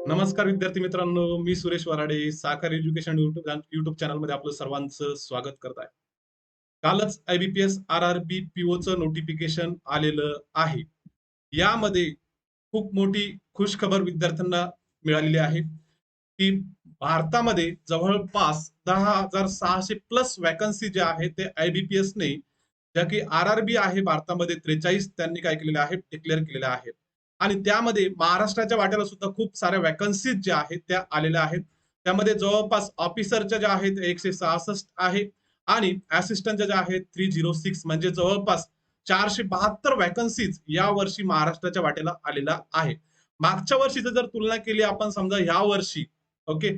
नमस्कार विद्यार्थी मित्रांनो, मी सुरेश वराडे. साखर एज्युकेशन युट्यूब चॅनलमध्ये आपलं सर्वांचं स्वागत करत आहे. कालच IBPS RRB POचं नोटिफिकेशन आलेलं आहे. यामध्ये खूप मोठी खुशखबर विद्यार्थ्यांना मिळालेली आहे, की भारतामध्ये जवळपास 10,600 प्लस वॅकन्सी ज्या आहेत ते IBPSने, ज्या की RRB आहे भारतामध्ये 43 त्यांनी काय केलेलं आहे, डिक्लेअर केलेल्या आहेत. आणि त्यामध्ये महाराष्ट्राच्या वाट्याला सुद्धा खूप साऱ्या वॅकन्सीज ज्या आहेत त्या आलेल्या आहेत. त्यामध्ये जवळपास ऑफिसरच्या ज्या आहेत 166 आहे आणि असिस्टंटच्या ज्या आहेत 306, म्हणजे जवळपास 472 वॅकन्सीज या वर्षी महाराष्ट्राच्या वाट्याला आलेला आहे. मागच्या वर्षीचं जर तुलना केली आपण, समजा ह्या वर्षी, ओके,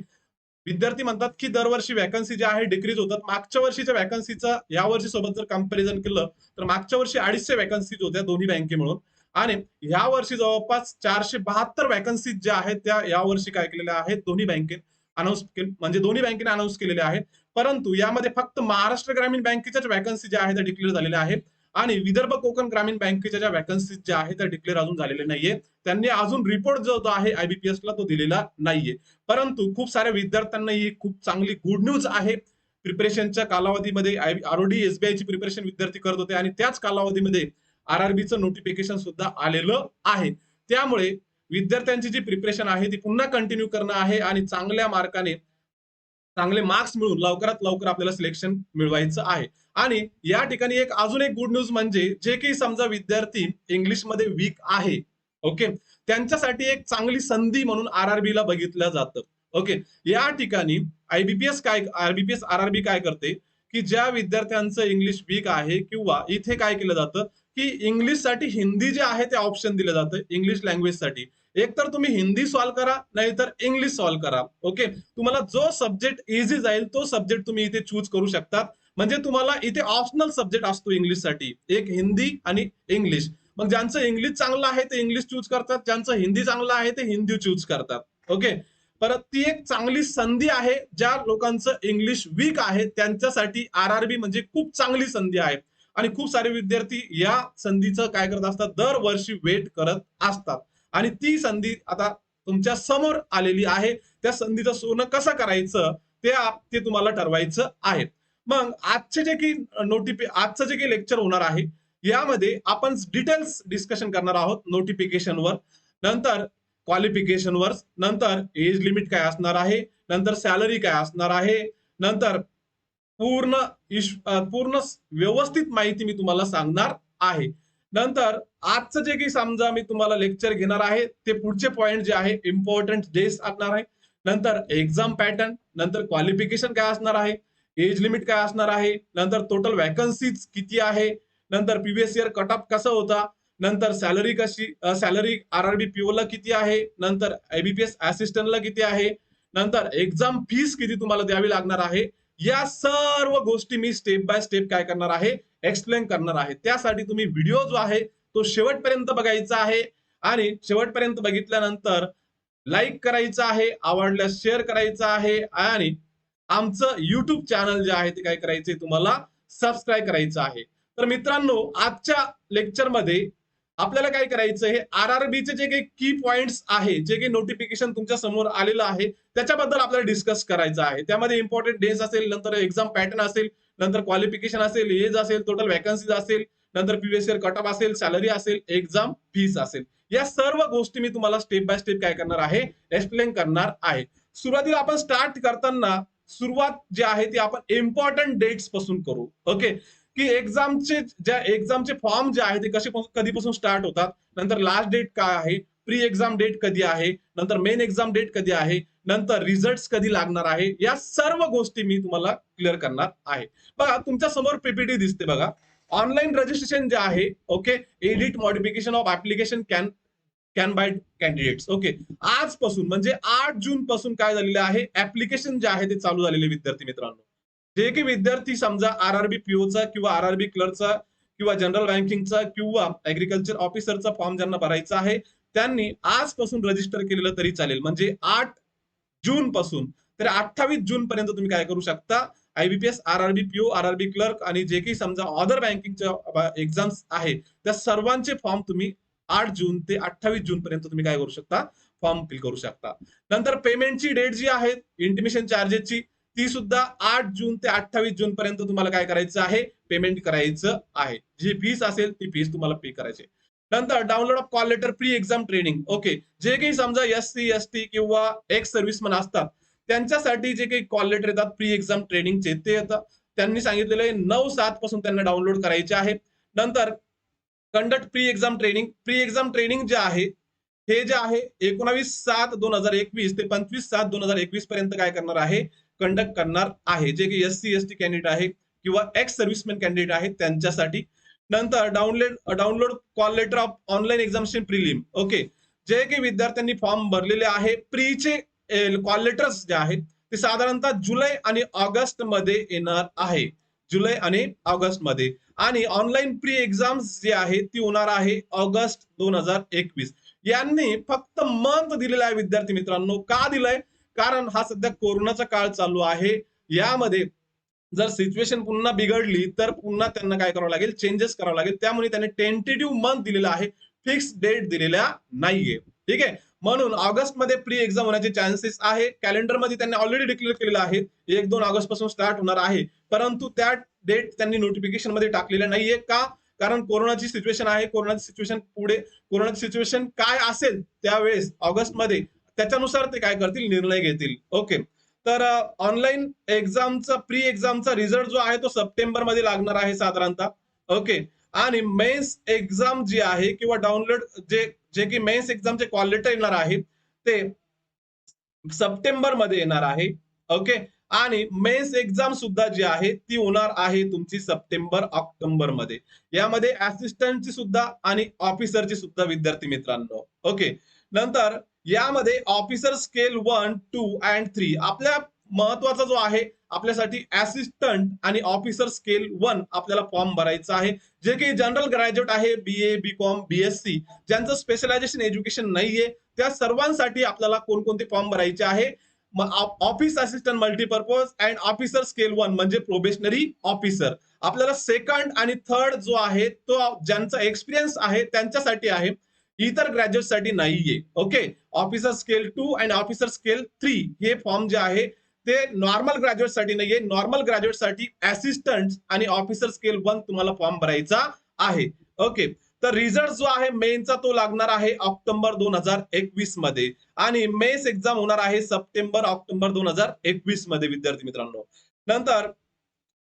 विद्यार्थी म्हणतात की दरवर्षी वॅकन्सी ज्या आहे डिक्रीज होतात. मागच्या वर्षीच्या वॅकन्सीचा या वर्षी सोबत जर कंपॅरिझन केलं तर मागच्या वर्षी 250 वॅकन्सीज होत्या दोन्ही बँके मिळून, आणि या वर्षी जवळपास 472 वॅकन्सीज ज्या आहेत त्या या वर्षी काय केलेल्या आहेत, दोन्ही बँकेत अनाऊन्स म्हणजे दोन्ही बँकेने अनाऊन्स केलेल्या आहेत. परंतु यामध्ये फक्त महाराष्ट्र ग्रामीण बँकेच्याच वॅकन्सी ज्या आहेत त्या डिक्लेअर झालेल्या आहेत आणि विदर्भ कोकण ग्रामीण बँकेच्या ज्या वॅकन्सीज ज्या आहेत त्या डिक्लेअर अजून झालेल्या नाहीये. त्यांनी अजून रिपोर्ट जो आहे IBPS ला तो दिलेला नाहीये. परंतु खूप साऱ्या विद्यार्थ्यांना ही खूप चांगली गुड न्यूज आहे. प्रिपरेशनच्या कालावधीमध्ये ROD SBI ची प्रिपरेशन विद्यार्थी करत होते आणि त्याच कालावधीमध्ये RRBचं नोटिफिकेशन सुद्धा आलेलं आहे. त्यामुळे विद्यार्थ्यांची जी प्रिपरेशन आहे ती पुन्हा कंटिन्यू करणं आहे आणि चांगल्या मार्काने चांगले मार्क्स मिळून लवकरात लवकर आपल्याला सिलेक्शन मिळवायचं आहे. आणि या ठिकाणी अजून एक गुड न्यूज म्हणजे, जे की समजा विद्यार्थी इंग्लिश मध्ये वीक आहे, ओके, त्यांच्यासाठी एक चांगली संधी म्हणून RRB ला बघितलं जातं. ओके, या ठिकाणी IBPS RRB काय करते, की ज्या विद्यार्थ्यांचं इंग्लिश वीक आहे किंवा इथे काय केलं जातं, की इंग्लिश साठी हिंदी जे आहे ते ऑप्शन दिलं जातं. इंग्लिश लँग्वेज साठी एक तर तुम्ही हिंदी सॉल्व्ह करा, नाहीतर इंग्लिश सॉल्व्ह करा. ओके, तुम्हाला जो सब्जेक्ट इझी जाईल तो सब्जेक्ट तुम्ही इथे चूज करू शकता. म्हणजे तुम्हाला इथे ऑप्शनल सब्जेक्ट असतो इंग्लिश साठी, एक हिंदी आणि इंग्लिश. मग ज्यांचं इंग्लिश चांगलं आहे ते इंग्लिश चूज करतात, ज्यांचं हिंदी चांगलं आहे ते हिंदी चूज करतात. ओके, परत ती एक चांगली संधी आहे. ज्या लोकांचं इंग्लिश वीक आहे त्यांच्यासाठी RRB म्हणजे खूप चांगली संधी आहे. आणि खूप सारे विद्यार्थी या संधीचं काय करत असतात, दरवर्षी वेट करत असतात. आणि ती संधी आता तुमच्या समोर आलेली आहे. त्या संधीचं सोनं कसं करायचं ते तुम्हाला ठरवायचं आहे. मग आजचं जे की लेक्चर होणार आहे यामध्ये आपण डिटेल्स डिस्कशन करणार आहोत नोटिफिकेशनवर, नंतर क्वालिफिकेशनवर, नंतर एज लिमिट काय असणार आहे, नंतर सॅलरी काय असणार आहे, नंतर पूर्ण पूर्ण व्यवस्थित माहिती मी तुम्हाला सांगणार आहे. नंतर आजचं जे की समजा मी तुम्हाला लेक्चर घेणार आहे ते पुढचे पॉइंट जे आहे इम्पॉर्टंट डेज असणार आहे, नंतर एक्झाम पॅटर्न, नंतर क्वालिफिकेशन काय असणार आहे, एज लिमिट काय असणार आहे, नंतर टोटल वॅकन्सीज किती आहे, नंतर प्रिव्हियस इयर कट ऑफ कसा होता, नंतर सॅलरी RRB PO ला किती आहे, नंतर IBPS असिस्टंटला किती आहे, नंतर एक्झाम फीस किती तुम्हाला द्यावी लागणार आहे. या सर्व गोष्टी मी स्टेप बाय स्टेप काय करणार आहे, एक्सप्लेन करणार आहे. त्यासाठी तुम्ही व्हिडिओ जो आहे तो शेवटपर्यंत बघायचा आहे आणि शेवटपर्यंत बघितल्यानंतर लाईक करायचं आहे, आवडल्यास शेअर करायचं आहे आणि आमचं युट्यूब चॅनल जे आहे ते काय करायचंय, तुम्हाला सबस्क्राईब करायचं आहे. तर मित्रांनो, आजच्या लेक्चरमध्ये आपल्याला काय करायचं आहे, RRBचे जे काही की पॉइंट्स आहे, जे काही नोटिफिकेशन तुमच्या समोर आलेलं आहे त्याच्याबद्दल आपल्याला डिस्कस करायचं आहे. त्यामध्ये इम्पॉर्टंट डेज असेल, नंतर एक्झाम पॅटर्न असेल, नंतर क्वालिफिकेशन असेल, एज असेल, टोटल वॅकन्सीज असेल, नंतर प्रिव्हियस इयर कट ऑफ असेल, सॅलरी असेल, एक्झाम फीस असेल. या सर्व गोष्टी मी तुम्हाला स्टेप बाय स्टेप काय करणार आहे, एक्सप्लेन करणार आहे. सुरुवातीला आपण स्टार्ट करताना सुरुवात जी आहे ती आपण इम्पॉर्टंट डेट्स पासून करू. ओके, की एक्झामचे फॉर्म जे आहे ते कधीपासून स्टार्ट होतात, नंतर लास्ट डेट काय आहे, प्री एक्झाम डेट कधी आहे, नंतर मेन एक्झाम डेट कधी आहे, नंतर रिझल्ट कधी लागणार आहे, या सर्व गोष्टी मी तुम्हाला क्लिअर करणार आहे. बघा तुमच्या समोर PPT दिसते बघा. ऑनलाईन रजिस्ट्रेशन जे आहे, okay, edit modification of application can by candidates. Okay, आजपासून म्हणजे 8 जून पासून काय झालेलं आहे, ऍप्लिकेशन जे आहे ते चालू झालेले विद्यार्थी मित्रांनो. जे की विद्यार्थी समजा RRB POचा किंवा RRB क्लर्कचा किंवा जनरल बँकिंगचा किंवा ऍग्रीकल्चर ऑफिसरचा फॉर्म ज्यांना भरायचा आहे त्यांनी आजपासून रजिस्टर केलेलं तरी चालेल. म्हणजे 8 जून पासून तर 28 जून पर्यंत तुम्ही काय करू शकता, IBPS RRB PO RRB clerk आणि जे काही समजा अदर बँकिंगच्या एक्झाम्स आहे त्या सर्वांचे फॉर्म तुम्ही 8 जून ते 28 जून पर्यंत तुम्ही काय करू शकता, फॉर्म फिल करू शकता. नंतर पेमेंटची डेट जी आहे इंटिमेशन चार्जेसची, ती सुद्धा 8 जून ते 28 जून पर्यंत तुम्हाला काय करायचं आहे, पेमेंट करायचं आहे. जी फीस असेल ती फीस तुम्हाला पे करायची. नंतर download of call letter pre exam training. Okay, जे काही समजा SC ST किंवा एक्स सर्व्हिसमन असतात त्यांच्यासाठी जे काही कॉल लेटर येतात प्री एक्झाम ट्रेनिंगचे ते येतात. त्यांनी सांगितलेलं आहे 9/7 पासून त्यांना डाउनलोड करायचे आहे. नंतर conduct pre exam training. Pre exam training जे आहे हे जे आहे 19/7/2021 ते 25/7/2021 पर्यंत काय करणार आहे, कंडक्ट करणार आहे. जे की SC ST कॅन्डिडेट आहे किंवा एक्स सर्व्हिसमॅन कॅन्डिडेट आहे त्यांच्यासाठी. नंतर download call letter of online examination prelim. Okay, जे काही विद्यार्थ्यांनी फॉर्म भरलेले आहे प्रीचे कॉल लेटर्स जे आहेत ते साधारणतः जुलै आणि ऑगस्ट मध्ये येणार आहे. जुलै आणि ऑगस्ट मध्ये. आणि ऑनलाईन प्री एक्झाम्स जी आहे ती होणार आहे ऑगस्ट 2021. यांनी फक्त मंथ दिलेला आहे विद्यार्थी मित्रांनो. का दिलाय? कारण हा सध्या कोरोनाचा काळ चालू आहे. यामध्ये जर सिच्युएशन पुन्हा बिघडली तर पुन्हा त्यांना काय करावं लागेल, चेंजेस करावं लागेल. त्यामुळे त्यांनी टेंटेटिव्ह मंथ दिलेला आहे, फिक्स डेट दिलेल्या नाहीये. ठीक आहे, म्हणून ऑगस्ट मध्ये प्री एक्झाम होण्याचे चान्सेस आहे. कॅलेंडर मध्ये त्यांनी ऑलरेडी डिक्लेअर केलेलं आहे 1-2 ऑगस्ट पासून स्टार्ट होणार आहे. परंतु त्या डेट त्यांनी नोटिफिकेशन मध्ये टाकलेल्या नाहीये. का? कारण कोरोनाची सिच्युएशन आहे. कोरोनाची सिच्युएशन पुढे, कोरोनाची सिच्युएशन काय असेल त्यावेळेस ऑगस्ट मध्ये त्याच्यानुसार ते काय करतील, निर्णय घेतील. ओके, तर ऑनलाईन एक्झामचा प्री एक्झामचा रिझल्ट जो आहे तो सप्टेंबर मध्ये लागणार आहे साधारणतः. ओके, आणि मेन्स एक्झाम जी आहे किंवा डाउनलोड जे जे की मेन्स एक्झामचे कॉल लेटर येणार आहे ते सप्टेंबर मध्ये येणार आहे. ओके, आणि मेन्स एक्झाम सुद्धा जी आहे ती होणार आहे तुमची सप्टेंबर ऑक्टोबर मध्ये. यामध्ये असिस्टंटची सुद्धा आणि ऑफिसरची सुद्धा विद्यार्थी मित्रांनो. ओके, नंतर यामध्ये ऑफिसर स्केल 1, 2 अँड 3 आपल्या महत्वाचा जो आहे आपल्यासाठी असिस्टंट आणि ऑफिसर स्केल 1 आपल्याला फॉर्म भरायचा आहे. जे की जनरल ग्रॅज्युएट आहे, BA BCom BSc ज्यांचं स्पेशलायझेशन एज्युकेशन नाहीये त्या सर्वांसाठी आपल्याला कोणकोणते फॉर्म भरायचे आहे. Office assistant multipurpose and officer scale 1 म्हणजे प्रोबेशनरी ऑफिसर. आपल्याला सेकंड आणि थर्ड जो आहे तो ज्यांचा एक्सपिरियन्स आहे त्यांच्यासाठी आहे, इतर ग्रॅज्युएट साठी नाहीये. Okay, officer scale 2 and officer scale 3 हे फॉर्म जे आहे ते नॉर्मल ग्रॅज्युएट साठी नाहीये. नॉर्मल ग्रॅज्युएट साठी असिस्टंट आणि ऑफिसर स्केल 1 तुम्हाला फॉर्म भरायचा आहे. ओके, तर रिझल्ट जो आहे मेनचा तो लागणार आहे ऑक्टोबर 2021 मध्ये आणि मेन्स एक्झाम होणार आहे सप्टेंबर ऑक्टोबर 2021 मध्ये विद्यार्थी मित्रांनो. नंतर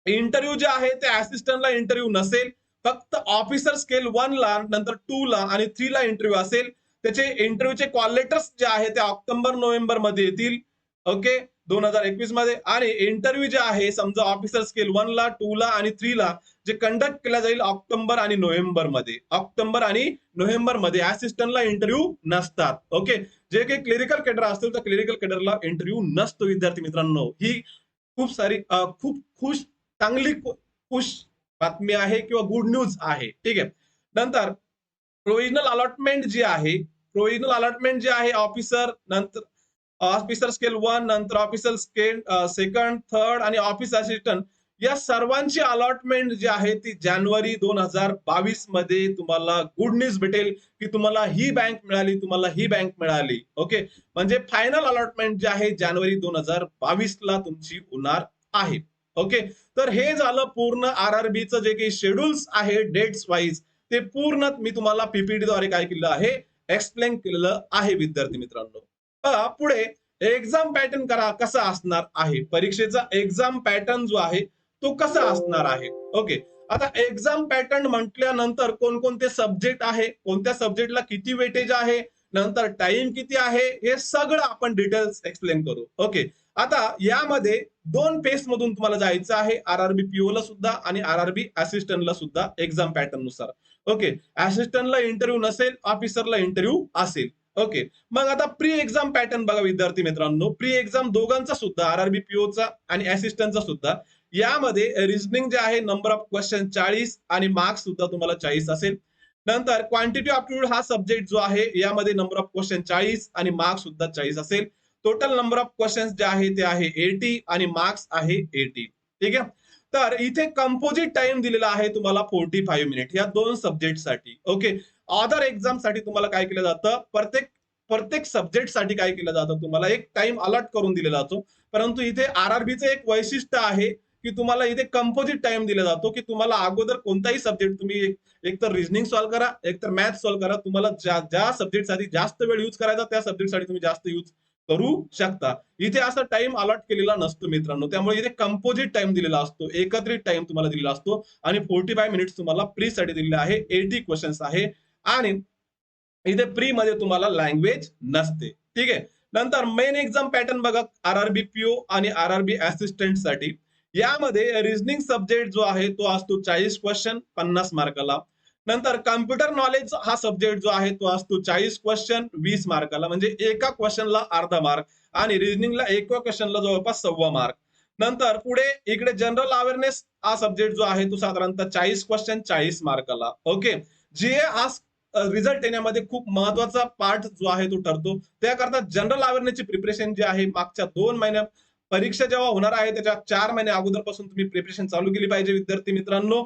इंटरव्ह्यू जे आहे ते असिस्टंटला इंटरव्ह्यू नसेल, फक्त ऑफिसर स्केल 1 ला, नंतर 2 ला आणि 3 ला इंटरव्ह्यू असेल. त्याचे इंटरव्ह्यूचे कॉल लेटर्स जे आहे ते ऑक्टोबर नोव्हेंबर मध्ये येतील. ओके, 2021 मध्ये. आणि इंटरव्ह्यू जे आहे समजा ऑफिसर स्केल 1 ला, 2 ला आणि 3 ला जे कंडक्ट केला जाईल ऑक्टोबर आणि नोव्हेंबर मध्ये. ऑक्टोबर आणि नोव्हेंबर मध्ये असिस्टंटला इंटरव्ह्यू नसतात. ओके, जे काही क्लिरिकल केडर असतील तर क्लिरिकल केडरला इंटरव्ह्यू नसतो विद्यार्थी मित्रांनो. ही खूप सारी खूप चांगली खुश बातमी आहे किंवा गुड न्यूज आहे. ठीक आहे, नंतर प्रोव्हिजनल अलॉटमेंट जी आहे, प्रोव्हिजनल अलॉटमेंट जे आहे ऑफिसर, नंतर ऑफिसर स्केल 1, नंतर ऑफिसर स्केल सेकंड, थर्ड आणि ऑफिस असिस्टंट या सर्वांची अलॉटमेंट जी आहे ती जानेवारी 2022 मध्ये तुम्हाला गुड न्यूज भेटेल की तुम्हाला ही बँक मिळाली, तुम्हाला ही बँक मिळाली. ओके, म्हणजे फायनल अलॉटमेंट जी आहे जानेवारी 2022 ला तुमची होणार आहे. ओके, तर हे झालं पूर्ण RRBचं जे काही शेड्यूल्स आहे डेट्स वाईज ते पूर्ण मी तुम्हाला PPT द्वारे काय केलं आहे, एक्सप्लेन केलेलं आहे विद्यार्थी मित्रांनो. पुढे एक्झाम पॅटर्न कसा असणार आहे, परीक्षेचा एक्झाम पॅटर्न जो आहे तो कसा असणार आहे. ओके, आता एक्झाम पॅटर्न म्हटल्यानंतर कोणकोणते सब्जेक्ट आहे, कोणत्या सब्जेक्टला किती वेटेज आहे, नंतर टाइम किती आहे, हे सगळं आपण डिटेल्स एक्सप्लेन करू. ओके, आता यामध्ये 2 फेज मधून तुम्हाला जायचं आहे, RRB PO ला सुद्धा आणि RRB असिस्टंटला सुद्धा एक्झाम पॅटर्न नुसार. ओके, असिस्टंटला इंटरव्ह्यू नसेल, ऑफिसरला इंटरव्ह्यू असेल. ओके, मग आता प्री एक्झाम पॅटर्न बघा विद्यार्थी मित्रांनो. प्री एक्झाम दोघांचा सुद्धा RRB PO चा आणि असिस्टंटचा सुद्धा. यामध्ये रिझनिंग जे आहे नंबर ऑफ क्वेश्चन 40 आणि मार्क्स सुद्धा तुम्हाला 40 असेल. नंतर क्वांटिटी ऑप्टिट्यूड हा सब्जेक्ट जो आहे यामध्ये नंबर ऑफ क्वेश्चन 40 आणि मार्क्स सुद्धा 40 असेल. टोटल नंबर ऑफ क्वेश्चन जे आहे ते आहे 80 आणि मार्क्स आहे 80. ठीक आहे, तर इथे कंपोजिट टाइम दिलेला आहे तुम्हाला 45 मिनिट या 2 सब्जेक्ट साठी. ओके, अदर एक्झाम साठी तुम्हाला काय केलं जातं, प्रत्येक प्रत्येक सब्जेक्टसाठी काय केलं जातं, तुम्हाला एक टाइम अलॉट करून दिलेला जातो. परंतु इथे आरआरबीचं एक वैशिष्ट्य आहे, की तुम्हाला इथे कंपोजिट टाइम दिला जातो, की तुम्हाला अगोदर कोणताही सब्जेक्ट तुम्ही एक तर रिझनिंग सॉल्व्ह करा, एक तर मॅथ सॉल्व्ह करा. तुम्हाला ज्या सब्जेक्टसाठी जास्त वेळ यूज करायचा त्या सब्जेक्टसाठी तुम्ही जास्त यूज करू शकता. इथे असा टाइम अलॉट केलेला नसतो मित्रांनो. त्यामुळे इथे कंपोजिट टाइम दिलेला असतो. एकत्रित टाइम तुम्हाला दिलेला असतो आणि 45 मिनिट्स तुम्हाला प्री साठी दिलेले आहे. 80 क्वेश्चन्स आहे आणि इथे प्री मध्ये तुम्हाला लँग्वेज नसते. ठीक आहे. नंतर मेन एक्झाम पॅटर्न बघा आरआरबी पीओ आणि आरआरबी असिस्टंट साठी. यामध्ये रिझनिंग सब्जेक्ट जो आहे तो असतो 40 क्वेश्चन 50 मार्काला. नंतर कम्प्युटर नॉलेज हा सब्जेक्ट जो आहे तो असतो 40 क्वेश्चन 20 मार्काला, म्हणजे एका क्वेश्चनला अर्धा मार्क आणि रिझनिंगला एका क्वेश्चनला जवळपास 1.25 मार्क. नंतर पुढे इकडे जनरल अवेअरनेस हा सब्जेक्ट जो आहे तो साधारणतः 40 क्वेश्चन 40 मार्काला. ओके. जीए हा रिझल्ट येण्यामध्ये खूप महत्वाचा पार्ट जो आहे तो ठरतो. त्याकरता जनरल अवेअरनेसची प्रिपरेशन जी आहे मागच्या 2 महिन्या परीक्षा जेव्हा होणार आहे त्याच्या 4 महिने अगोदरपासून तुम्ही प्रिपरेशन चालू केली पाहिजे विद्यार्थी मित्रांनो.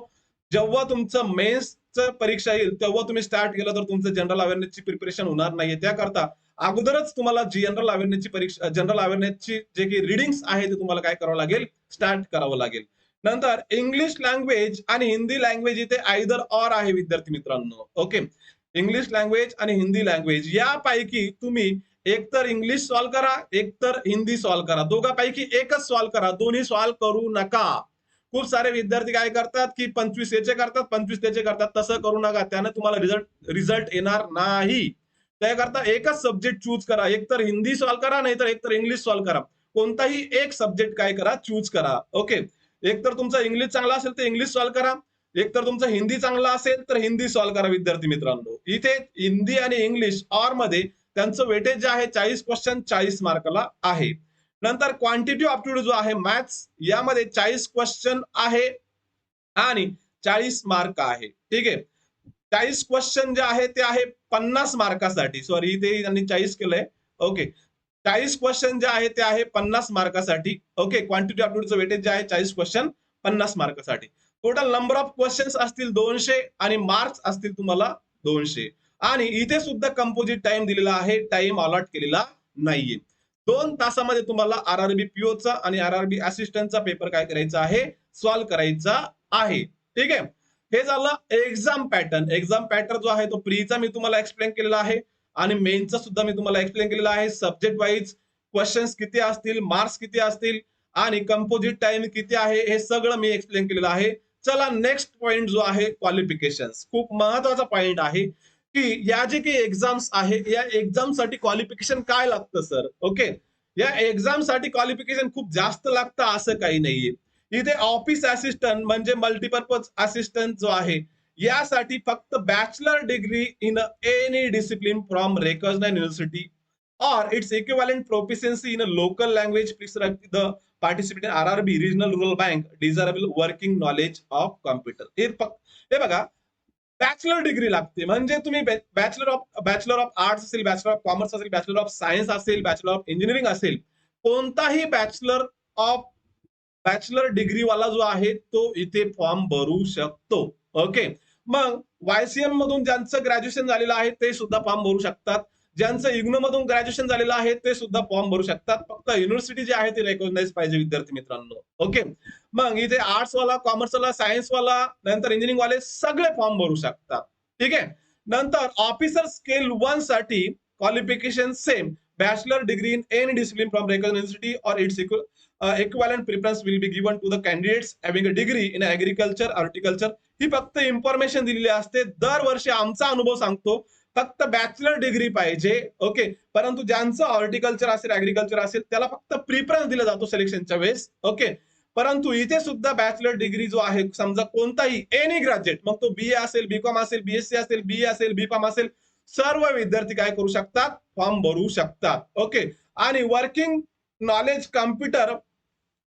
जेव्हा तुमचं मेन्सचं परीक्षा येईल तेव्हा तुम्ही स्टार्ट केलं तर तुमचं जनरल अवेअरनेसची प्रिपरेशन होणार नाहीये. त्याकरता अगोदरच तुम्हाला जनरल अवेअरनेसची परीक्षा जनरल अवेअरनेसची जे काही रिडिंग्स आहे ते तुम्हाला काय करावं लागेल, स्टार्ट करावं लागेल. नंतर इंग्लिश लँग्वेज आणि हिंदी लँग्वेज इथे आयदर ऑर आहे विद्यार्थी मित्रांनो. ओके. इंग्लिश लँग्वेज आणि हिंदी लँग्वेज यापैकी तुम्ही एकतर इंग्लिश सॉल्व्ह करा, एकतर हिंदी सॉल्व्ह करा. दोघांपैकी एकच सॉल्व्ह करा, दोन्ही सॉल्व्ह करू नका. खूप सारे विद्यार्थी काय करतात की 25 याचे करतात 25 त्याचे करतात. तसं करू नका, त्याने तुम्हाला रिझल्ट येणार नाही. त्याकरता एकच सब्जेक्ट चूज करा, एकतर हिंदी सॉल्व्ह करा नाहीतर एकतर इंग्लिश सॉल्व्ह करा. कोणताही एक सब्जेक्ट काय करा, चूज करा. ओके. एकतर तुमचा इंग्लिश चांगला असेल तर इंग्लिश सॉल्व्ह करा, एकतर तुमचा हिंदी चांगला असेल तर हिंदी सॉल्व्ह करा विद्यार्थी मित्रांनो. इथे हिंदी आणि इंग्लिश ऑर मध्ये त्यांचं वेटेज जे आहे 40 क्वेश्चन 40 मार्काला आहे. नंतर क्वांटिटी ऑप्टिट्यूड जो आहे मॅथ्स यामध्ये 40 क्वेश्चन आहे आणि 40 मार्क आहे. ठीक आहे. 40 क्वेश्चन जे आहे ते आहे 50 मार्कासाठी. सॉरी इथे त्यांनी 40 केलंय. ओके. 40 क्वेश्चन जे आहे ते आहे 50 मार्कासाठी. ओके. क्वांटिटी ऑप्टिट्यूडचं वेटेज जे आहे 40 क्वेश्चन 50 मार्कासाठी. टोटल नंबर ऑफ क्वेश्चन्स असतील 200 आणि मार्क्स असतील तुम्हाला 200. आणि इथे सुद्धा कंपोजिट टाइम दिलेला आहे, टाइम अलॉट केलेला नाहीये. 2 तासामध्ये तुम्हाला आरआरबी पीओचा आणि आरआरबी असिस्टंटचा पेपर काय करायचा आहे, सॉल्व्ह करायचा आहे. ठीक आहे. हे झालं एक्झाम पॅटर्न. एक्झाम पॅटर्न जो आहे तो प्रीचा मी तुम्हाला एक्सप्लेन केलेला आहे आणि मेनचा सुद्धा मी तुम्हाला एक्सप्लेन केलेला आहे. सब्जेक्ट वाईज क्वेश्चन्स किती असतील, मार्क्स किती असतील आणि कंपोजिट टाइम किती आहे हे सगळं मी एक्सप्लेन केलेलं आहे. चला नेक्स्ट पॉइंट जो आहे क्वालिफिकेशन. खूप महत्वाचा पॉइंट आहे की या जे काही एक्झाम्स आहे या एक्झाम साठी क्वालिफिकेशन काय लागतं सर. ओके. या एक्झाम साठी क्वालिफिकेशन खूप जास्त लागतं असं काही नाहीये. इथे ऑफिस असिस्टंट म्हणजे मल्टीपर्पज असिस्टंट जो आहे यासाठी फक्त bachelor degree in any discipline from recognised university or its equivalent proficiency in a local language prescribed the participant in RRB regional rural bank desirable working knowledge of computer. हे बघा bachelor degree लागते म्हणजे तुम्ही bachelor of arts असेल, bachelor of commerce असेल, bachelor of science असेल, bachelor of engineering असेल, कोणताही बॅचलर डिग्री वाला जो आहे तो इथे फॉर्म भरू शकतो. ओके. मग वायसीएम मधून ज्यांचं ग्रॅज्युएशन झालेलं आहे ते सुद्धा फॉर्म भरू शकतात. ज्यांचं इग्नो मधून ग्रॅज्युएशन झालेलं आहे ते सुद्धा फॉर्म भरू शकतात. फक्त युनिव्हर्सिटी जी आहे ती रेकॉग्नाइज पाहिजे विद्यार्थी मित्रांनो. ओके. मग इथे आर्ट्स वाला, कॉमर्स वाला, सायन्स वाला, नंतर इंजिनिअरिंग वाले सगळे फॉर्म भरू शकतात. ठीक आहे. नंतर ऑफिसर स्केल 1 साठी qualification same, bachelor degree in any discipline from recognised university और its equivalent preference will be given to the candidates having a degree in agriculture, horticulture. ही फक्त इन्फॉर्मेशन दिलेली असते. दरवर्षी आमचा अनुभव सांगतो फक्त बॅचलर डिग्री पाहिजे. ओके. परंतु ज्यांचं हॉर्टिकल्चर असेल, ऍग्रिकल्चर असेल त्याला फक्त प्रिफरन्स दिला जातो सिलेक्शनच्या वेळेस. ओके. परंतु इथे सुद्धा बॅचलर डिग्री जो आहे समजा कोणताही एनी ग्रॅज्युएट, मग तो बीए असेल, बीकॉम असेल, बीएससी असेल, बीए असेल, बीफार्म असेल, सर्व विद्यार्थी काय करू शकतात, फॉर्म भरू शकतात. ओके. आणि वर्किंग नॉलेज कम्प्युटर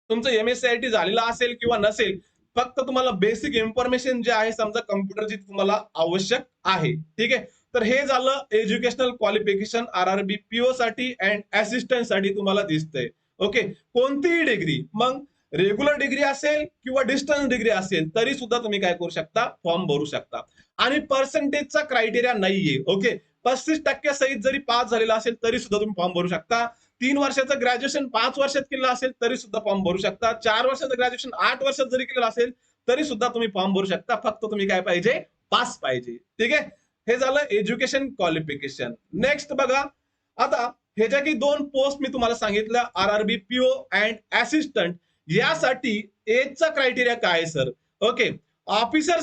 तुमचं एमएससीआयटी झालेला असेल किंवा नसेल, फक्त तुम्हाला बेसिक इन्फॉर्मेशन जे आहे समजा कम्प्युटरची तुम्हाला आवश्यक आहे. ठीक आहे. तर हे झालं एज्युकेशनल क्वालिफिकेशन आरआरबी पीओ साठी अँड असिस्टंट साठी तुम्हाला दिसतंय. ओके. कोणतीही डिग्री, मग रेग्युलर डिग्री असेल किंवा डिस्टन्स डिग्री असेल तरी सुद्धा तुम्ही काय करू शकता, फॉर्म भरू शकता. आणि पर्सेंटेजचा क्रायटेरिया नाहीये. ओके. 35% सहित जरी पास झालेला असेल तरी सुद्धा तुम्ही फॉर्म भरू शकता. 3 वर्षाचं ग्रॅज्युएशन 5 वर्षात केलेलं असेल तरी सुद्धा फॉर्म भरू शकता. 4 वर्षाचं ग्रॅज्युएशन 8 वर्षात जरी केलेलं असेल तरी सुद्धा तुम्ही फॉर्म भरू शकता. फक्त तुम्ही काय पाहिजे, पास पाहिजे. ठीक आहे, हे झालं एज्युकेशन क्वालिफिकेशन. नेक्स्ट बघा, आता हे ज्या की 2 पोस्ट मी तुम्हाला सांगितलं, आरआरबी पीओ अँड असिस्टंट, यासाठी एजचा क्रायटेरिया काय आहे सर? ओके, ऑफिसर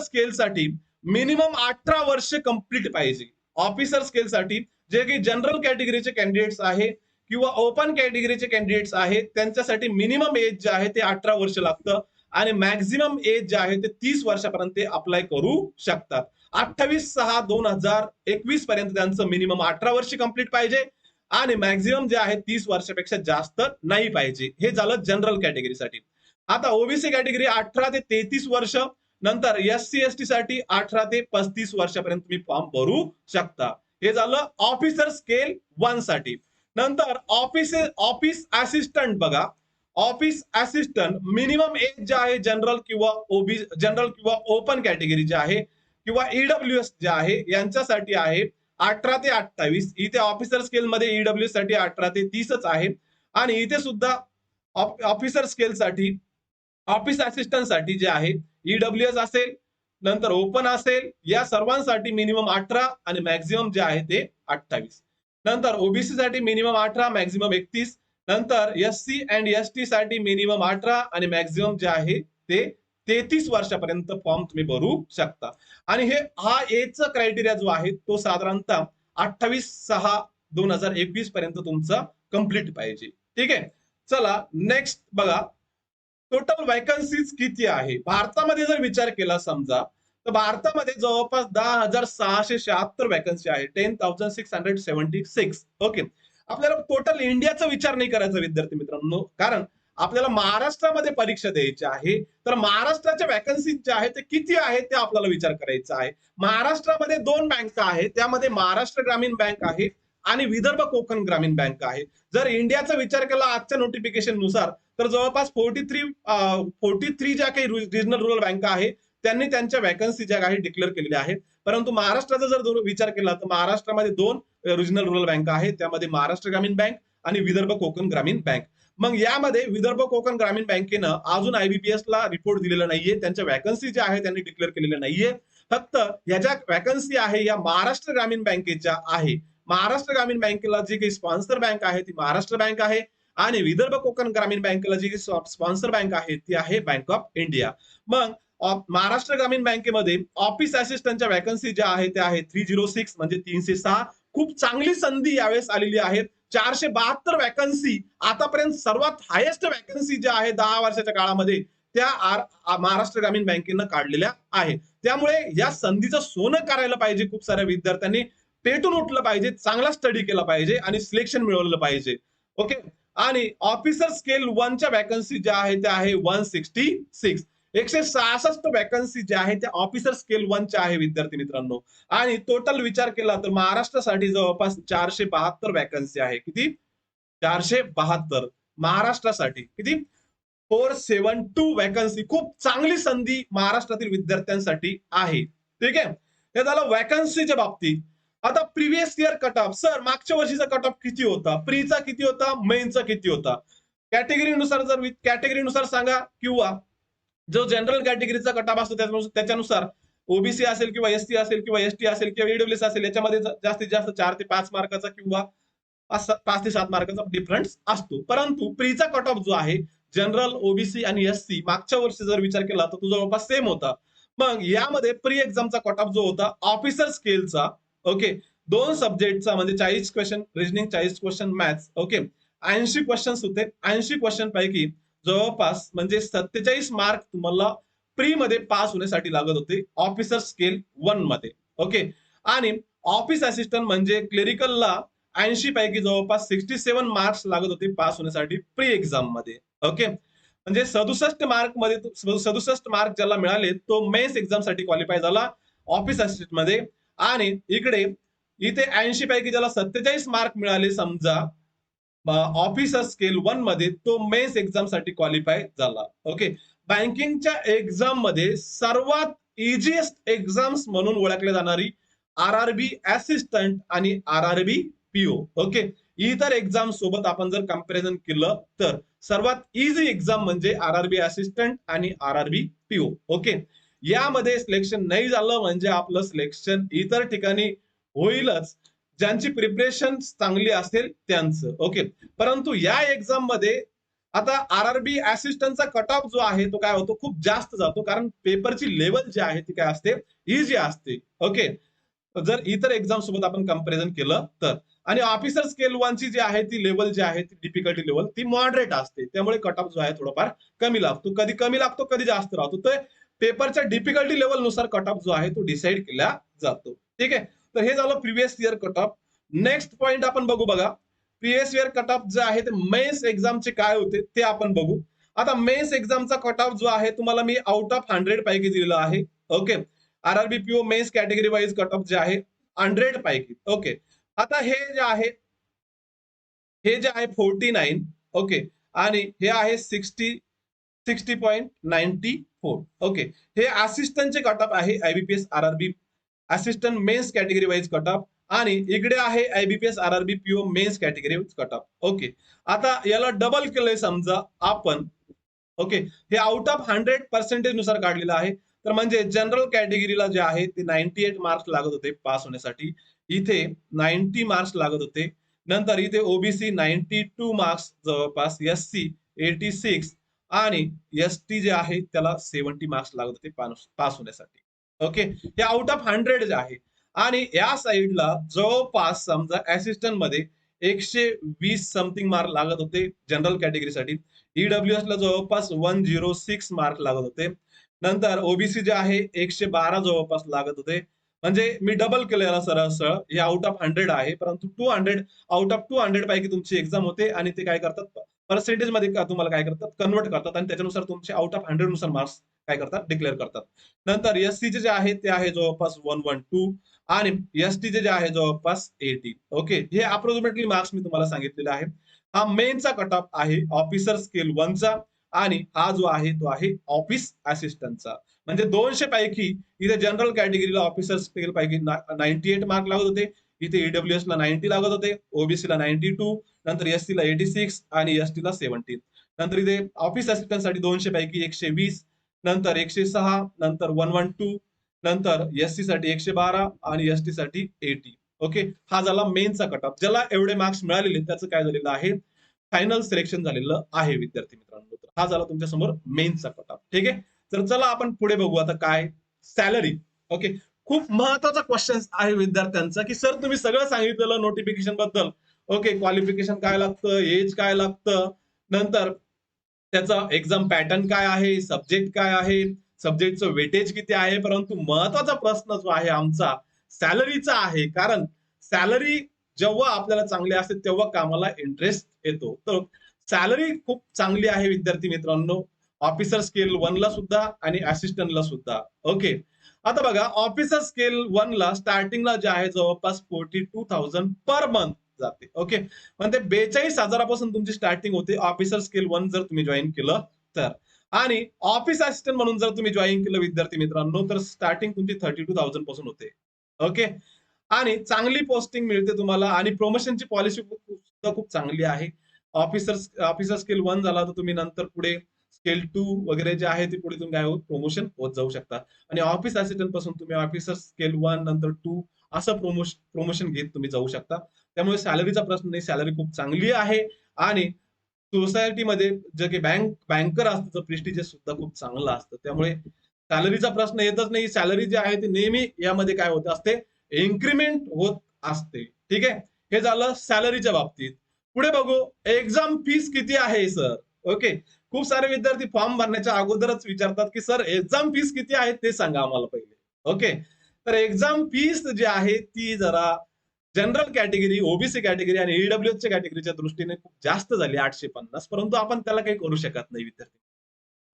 स्केलसाठी मिनिमम 18 वर्ष कंप्लीट पाहिजे. ऑफिसर स्केलसाठी जे की जनरल कॅटेगरीचे कॅन्डिडेट्स आहे किंवा ओपन कॅटेगरीचे कॅन्डिडेट्स आहेत त्यांच्यासाठी मिनिमम एज जे आहे ते 18 वर्ष लागतं आणि मॅक्झिमम एज जे आहे ते 30 वर्षापर्यंत अप्लाय करू शकतात. 28/6/2021 पर्यंत त्यांचं मिनिमम 18 वर्ष कंप्लीट पाहिजे आणि मॅक्झिमम जे आहे 30 वर्षापेक्षा जास्त नाही पाहिजे. हे झालं जनरल कॅटेगरीसाठी. आता ओबीसी कॅटेगरी 18 ते 33 वर्ष, नंतर एससी एसटी साठी 18 ते 35 वर्षापर्यंत तुम्ही फॉर्म भरू शकता. हे झालं ऑफिसर स्केल 1 साठी. नंतर ऑफिस असिस्टंट बघा, ऑफिस असिस्टंट मिनिमम एज जे आहे जनरल किंवा ओपन कॅटेगरी जे आहे किंवा ईडब्ल्यूएस जे आहे यांच्यासाठी आहे 18 ते 28. इथे ऑफिसर स्केल मध्ये ईडब्ल्यूएस साठी 18 ते 30च आहे आणि इथे सुद्धा ऑफिसर स्केल साठी ऑफिस असिस्टंट साठी जे आहे ईडब्ल्यूएस असेल नंतर ओपन असेल या सर्वांसाठी मिनिमम 18 आणि मॅक्झिमम जे आहे ते 28. नंतर ओबीसी साठी मिनिमम 18 मॅक्झिमम 31. नंतर एससी अँड एसटी साठी मिनिमम 18 आणि मॅक्झिमम जे आहे ते 33 वर्षापर्यंत फॉर्म तुम्ही भरू शकता. आणि हा एजचा क्रायटेरिया जो आहे तो साधारणतः 28/6/2021 पर्यंत तुमचा कंप्लीट पाहिजे. ठीक आहे, चला नेक्स्ट बघा, टोटल वॅकन्सीज किती आहे भारतामध्ये जर विचार केला समजा तर भारतामध्ये जवळपास 10,676 वॅकन्सी आहे. 10,676. ओके, आपल्याला टोटल इंडियाचा विचार नाही करायचा विद्यार्थी मित्रांनो, कारण आपल्याला महाराष्ट्रामध्ये परीक्षा द्यायची आहे तर महाराष्ट्राच्या वॅकन्सी ज्या आहेत ते किती आहेत ते आपल्याला विचार करायचा आहे. महाराष्ट्रामध्ये 2 बँका आहेत, त्यामध्ये महाराष्ट्र ग्रामीण बँक आहे आणि विदर्भ कोकण ग्रामीण बँक आहे. जर इंडियाचा विचार केला आजच्या नोटिफिकेशन नुसार तर जवळपास 43 ज्या काही रिजनल रुरल बँका आहे त्यांनी त्यांच्या वॅकन्सी ज्या काही डिक्लेअर केलेल्या आहेत. परंतु महाराष्ट्राचा जर विचार केला तर महाराष्ट्रामध्ये 2 रिजनल रुरल बँका आहेत, त्यामध्ये महाराष्ट्र ग्रामीण बँक आणि विदर्भ कोकण ग्रामीण बँक. मग यामध्ये विदर्भ कोकण ग्रामीण बँकेनं अजून आयबीपीएस ला रिपोर्ट दिलेला नाहीये, त्यांच्या वॅकन्सी ज्या आहे त्यांनी डिक्लेअर केलेल्या नाहीये. फक्त ह्याच्या वॅकन्सी आहे या महाराष्ट्र ग्रामीण बँकेच्या आहे. महाराष्ट्र ग्रामीण बँकेला जी काही स्पॉन्सर बँक आहे ती महाराष्ट्र बँक आहे आणि विदर्भ कोकण ग्रामीण बँकेला जी स्पॉन्सर बँक आहे ती आहे बँक ऑफ इंडिया. मग महाराष्ट्र ग्रामीण बँकेमध्ये ऑफिस असिस्टंटच्या वॅकन्सी ज्या आहेत त्या आहेत 306 म्हणजे 306. खूप चांगली संधी यावेळेस आलेली आहे. 472 वॅकन्सी आतापर्यंत सर्वात हायेस्ट वॅकन्सी ज्या आहे 10 वर्षाच्या काळामध्ये त्या महाराष्ट्र ग्रामीण बँकेनं काढलेल्या आहे. त्यामुळे या संधीचं सोनं करायला पाहिजे. खूप साऱ्या विद्यार्थ्यांनी पेटून उठलं पाहिजे, चांगला स्टडी केला पाहिजे आणि सिलेक्शन मिळवलं पाहिजे. ओके, आणि ऑफिसर स्केल 1 च्या वॅकन्सी ज्या आहे त्या आहे 166. 166 वॅकन्सी ज्या आहे त्या ऑफिसर स्केल 1 च्या आहे विद्यार्थी मित्रांनो. आणि टोटल विचार केला तर महाराष्ट्रासाठी जवळपास 472 वॅकन्सी आहे. किती? 472. महाराष्ट्रासाठी किती? 472 वॅकन्सी. खूप चांगली संधी महाराष्ट्रातील विद्यार्थ्यांसाठी आहे. ठीक आहे, हे झालं वॅकन्सीच्या बाबतीत. आता previous year cut off, sir मागच्या वर्षीचा कट ऑफ किती होता, प्रीचा किती होता, मेनचा किती होता, कॅटेगरीनुसार जर कॅटेगरीनुसार सांगा किंवा जो जनरल कॅटेगरीचा कट ऑफ असतो त्याच्यानुसार ओबीसी असेल किंवा एससी असेल किंवा एसटी असेल किंवा ईडब्ल्यूएस असेल याच्यामध्ये जास्तीत जास्त 4 ते 5 मार्काचा किंवा 5 ते 7 मार्काचा डिफरन्स असतो. परंतु प्रीचा कट ऑफ जो आहे जनरल ओबीसी आणि एससी मागच्या वर्षी जर विचार केला तर तो जवळपास सेम होता. मग यामध्ये प्री एक्झामचा कट ऑफ जो होता ऑफिसर स्केलचा, ओके, 2 सब्जेक्टचा म्हणजे 40 question reasoning, 40 question maths, okay, 80 questions होते. 80 क्वेश्चन पैकी जवळपास म्हणजे 47 मार्क तुम्हाला प्री मध्ये पास होण्यासाठी लागत होते ऑफिसर स्केल 1 मध्ये. ओके, आणि ऑफिस असिस्टंट म्हणजे क्लेरिकलला 80 पैकी जवळपास 67 मार्क्स लागत होते पास होण्यासाठी प्री एक्झाम मध्ये. ओके, म्हणजे 67 मार्क मध्ये 67 मार्क ज्याला मिळाले तो मेन्स एक्झाम साठी क्वालिफाय झाला ऑफिस असिस्टंट मध्ये. आणि इथे 80 पैकी ज्याला 47 मार्क मिळाले समजा ऑफिसर स्केल 1 मध्ये तो मेन्स एक्झाम साठी क्वालिफाय झाला. ओके, बँकिंगच्या एक्झाम मध्ये सर्वात इझिएस्ट एक्झाम्स म्हणून ओळखली जाणारी RRB असिस्टंट आणि RRB PO. ओके, इतर एक्झाम सोबत आपण जर कंपॅरिझन केलं तर सर्वात इझी एक्झाम म्हणजे RRB असिस्टंट आणि RRB PO. ओके, यामध्ये सिलेक्शन नाही झालं म्हणजे आपलं सिलेक्शन इतर ठिकाणी होईलच, ज्यांची प्रिपरेशन चांगली असेल त्यांचं. ओके, परंतु या एक्झाम मध्ये आता RRB असिस्टंटचा कट ऑफ जो आहे तो काय होतो, खूप जास्त जातो, कारण पेपरची लेवल जी आहे ती काय असते, इझी असते. ओके, जर इतर एक्झाम सोबत आपण कंपॅरिझन केलं तर. आणि ऑफिसर स्केल 1 ची जी आहे ती लेवल जी आहे ती डिफिकल्टी लेवल ती मॉडरेट असते, त्यामुळे कट ऑफ जो आहे थोडाफार कमी लागतो, कधी कमी लागतो कधी जास्त राहतो. तर पेपरच्या डिफिकल्टी लेवल नुसार कट ऑफ जो आहे तो डिसाईड केला जातो. ठीक आहे, तर हे झालं previous year cut off. Next point आपण बघू बघा, प्रिव्हियस इयर कट ऑफ जे आहे ते मेन्स एक्झामचे काय होते ते आपण बघू. आता मेन्स एक्झामचा कट ऑफ जो आहे तुम्हाला मी आउट ऑफ 100 पैकी दिलेला आहे. Okay, RRB PO mains category wise cut off जे आहे 100 पैकी. ओके, आता हे जे आहे 49. ओके, आणि हे आहे 60.94. ओके, हे असिस्टंटचे कट ऑफ आहे IBPS RRB assistant mains category wise cut off, आणि इकडे आहे IBPS RRB PO mains category wise cut off. Okay, आता याला डबल केलंय समजा आपण. ओके, हे आउट ऑफ 100% नुसार काढलेलं आहे. तर म्हणजे जनरल कॅटेगरीला जे आहे ते 98 मार्क्स लागत होते पास होण्यासाठी, इथे 90 मार्क्स लागत होते. नंतर इथे ओबीसी 92 मार्क्स जवळपास, SC 86, आणि ST जे आहे त्याला 70 मार्क्स लागत होते पास होण्यासाठी. ओके, हे आउट ऑफ 100 जे आहे. आणि या साईडला जवळपास समजा असिस्टंट मध्ये 120 समथिंग मार्क लागत होते जनरल कॅटेगरीसाठी. ईडब्ल्यूएस ला जवळपास 106 मार्क लागत होते. नंतर ओबीसी जे आहे 112 जवळपास लागत होते. म्हणजे मी डबल केलं याला सरळ सरळ, हे आउट ऑफ 100 आहे, परंतु 200 आउट ऑफ 200 पैकी तुमची एक्झाम होते, आणि ते काय करतात पर्सेंटेज मध्ये तुम्हाला काय करतात कन्वर्ट करतात, आणि त्याच्यानुसार तुमचे आउट ऑफ 100 नुसार मार्क्स काय करतात डिक्लेअर करतात. नंतर एससी जे आहे ते आहे जवळपास 112, आणि एसटी जे आहे जवळपास 80. ओके, हे अप्रोक्सिमेटली मार्क्स मी तुम्हाला सांगितलेले आहे. हा मेनचा कट ऑफ आहे ऑफिसर स्केल 1 चा, आणि हा जो आहे तो आहे ऑफिस असिस्टंटचा. म्हणजे 200 पैकी इथे जनरल कॅटेगरीला ऑफिसर स्केल पैकी 98 मार्क लागत होते, इथे ईडब्ल्यूएस ला 90 लागत होते, ओबीसी ला 92, नंतर एससी ला 86 आणि एसटी ला 70. नंतर इथे ऑफिस असिस्टंट साठी 200 पैकी 120, नंतर 106, नंतर 112, नंतर एससी साठी 112 आणि एसटी साठी 80. ओके, हा झाला मेनचा कट ऑफ. ज्याला एवढे मार्क्स मिळालेले त्याचं काय झालेलं आहे, फायनल सिलेक्शन झालेलं आहे विद्यार्थी मित्रांनो. हा झाला तुमच्या समोर मेनचा कट ऑफ. ठीक आहे, तर चला आपण पुढे बघू आता काय सॅलरी. ओके, खूप महत्वाचा क्वेश्चन आहे विद्यार्थ्यांचा, की सर तुम्ही सगळं सांगितलेलं नोटिफिकेशन बद्दल. ओके, क्वालिफिकेशन काय लागतं, एज काय लागतं, नंतर त्याचा एक्झाम पॅटर्न काय आहे, सब्जेक्ट काय आहे, सब्जेक्टचं वेटेज किती आहे, परंतु महत्वाचा प्रश्न जो आहे आमचा सॅलरीचा आहे. कारण सॅलरी जेव्हा आपल्याला चांगली असते तेव्हा कामाला इंटरेस्ट येतो. तर सॅलरी खूप चांगली आहे विद्यार्थी मित्रांनो, ऑफिसर स्केल 1 ला सुद्धा आणि असिस्टंटला सुद्धा. ओके, आता बघा ऑफिसर स्केल 1 ला स्टार्टिंगला जे आहे जवळपास 42,000 पर मंथ जाते. ओके, म्हणजे 42,000पासून तुमची स्टार्टिंग होते ऑफिसर स्केल 1 जर तुम्ही जॉईन केलं तर. आणि ऑफिस असिस्टंट म्हणून जर तुम्ही जॉईन केलं विद्यार्थी मित्रांनो तर स्टार्टिंग तुमची 32,000 पासून होते. ओके, आणि चांगली पोस्टिंग मिळते तुम्हाला, आणि प्रमोशनची पॉलिसी सुद्धा खूप चांगली आहे. ऑफिसर स्केल 1 झाला तर तुम्ही नंतर पुढे स्केल 2 वगैरे जे आहे ते पुढे तुम्ही काय होत प्रमोशन होत जाऊ शकता. आणि ऑफिस असिस्टंट पासून तुम्ही ऑफिसर स्केल 1 नंतर 2 असं प्रमोशन घेत तुम्ही जाऊ शकता. त्यामुळे सॅलरीचा प्रश्न नाही, सॅलरी खूप चांगली आहे. आणि सोसायटीमध्ये जे काही बँकर असतं प्रेस्टिजियस सुद्धा खूप चांगलं असतं, त्यामुळे सॅलरीचा प्रश्न येतच नाही. सॅलरी जी आहे ती नेहमी यामध्ये काय होत असते, इन्क्रीमेंट होत असते. ठीक आहे, हे झालं सॅलरीच्या बाबतीत. पुढे बघू एक्झाम फीस किती आहे सर. ओके, खूप सारे विद्यार्थी फॉर्म भरण्याच्या अगोदरच विचारतात की सर एक्झाम फीस किती आहे ते सांगा आम्हाला पहिले. ओके, तर एक्झाम फीस जी आहे ती जरा जनरल कॅटेगरी, ओबीसी कॅटेगरी आणि ईडब्ल्यूएस कॅटेगरीच्या दृष्टीने खूप जास्त झाली 850, परंतु आपण त्याला काही करू शकत नाही विद्यार्थी.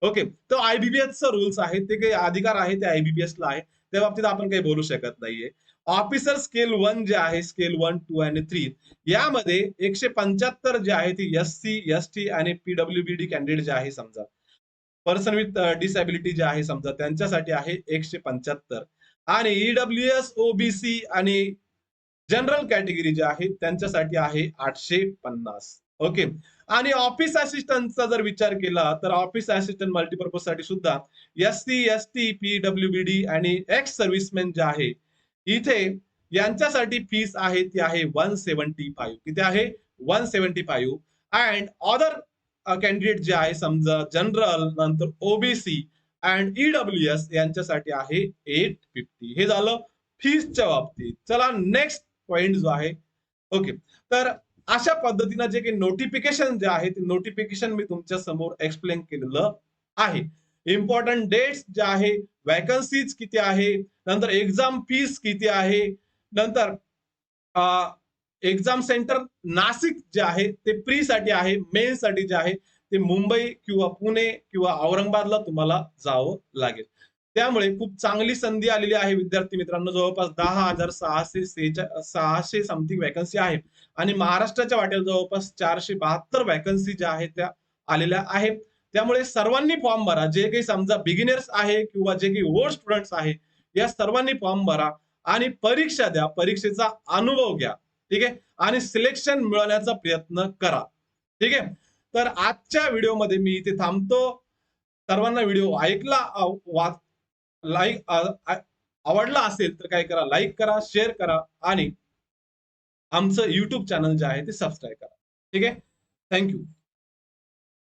ओके, तो आयबीपीएसचा रूल्स आहे, ते काही अधिकार आहे ते आयबीपीएसला आहे, त्या बाबतीत आपण काही बोलू शकत नाहीये. ऑफिसर स्केल 1 जे आहे स्केल 1, 2 आणि 3 यामध्ये 175 जे आहे ती एससी, एसटी आणि पीडब्ल्यूबीडी कॅन्डिडेट जे आहे समजा पर्सन विथ डिसॅबिलिटी जे आहे समजा त्यांच्यासाठी आहे 175. आणि ईडब्ल्यूएस, ओबीसी आणि जनरल कॅटेगरी जे आहे त्यांच्यासाठी आहे 850. ओके. आणि ऑफिस असिस्टंटचा जर विचार केला तर ऑफिस असिस्टंट मल्टीपर्पज साठी सुद्धा एससी, एसटी, पीडब्ल्यूडी आणि एक्स सर्व्हिसमॅन जे आहे इथे यांच्यासाठी फीस आहे ती आहे 175. किती आहे? 175. अँड अदर कॅन्डिडेट जे आहे समजा जनरल नंतर ओबीसी अँड ईडब्ल्यूएस यांच्यासाठी आहे 850. हे झालं फीसच्या बाबतीत. चला नेक्स्ट पॉइंट जो आहे. ओके. तर अशा पद्धतीने जे काही नोटिफिकेशन जे आहे ते नोटिफिकेशन मी तुमच्या समोर एक्सप्लेन केलेलं आहे. इम्पॉर्टंट डेट्स जे आहे, वॅकन्सीज किती आहे, नंतर एक्झाम फीस किती आहे, नंतर एक्झाम सेंटर नाशिक जे आहे ते प्री साठी आहे, मेन साठी जे आहे ते मुंबई किंवा पुणे किंवा औरंगाबादला तुम्हाला जावं लागेल. त्यामुळे खूप चांगली संधी आलेली आहे विद्यार्थी मित्रांनो. जवळपास 10,606 समथिंग वॅकन्सी आहे आणि महाराष्ट्राच्या वाटेल जवळपास 472 वॅकन्सी ज्या आहेत त्या आलेल्या आहेत. त्यामुळे सर्वांनी फॉर्म भरा. जे काही समजा बिगिनर्स आहे किंवा जे काही ओल्ड स्टुडंट्स आहे या सर्वांनी फॉर्म भरा आणि परीक्षा द्या. परीक्षेचा अनुभव घ्या. ठीक आहे. आणि सिलेक्शन मिळवण्याचा प्रयत्न करा. ठीक आहे. तर आजच्या व्हिडिओमध्ये मी इथे थांबतो. सर्वांना व्हिडिओ लाईक आवडला असेल तर काय करा, लाईक करा, शेअर करा आणि आमचं युट्यूब चॅनल जे आहे ते सबस्क्राईब करा. ठीक आहे. थँक्यू.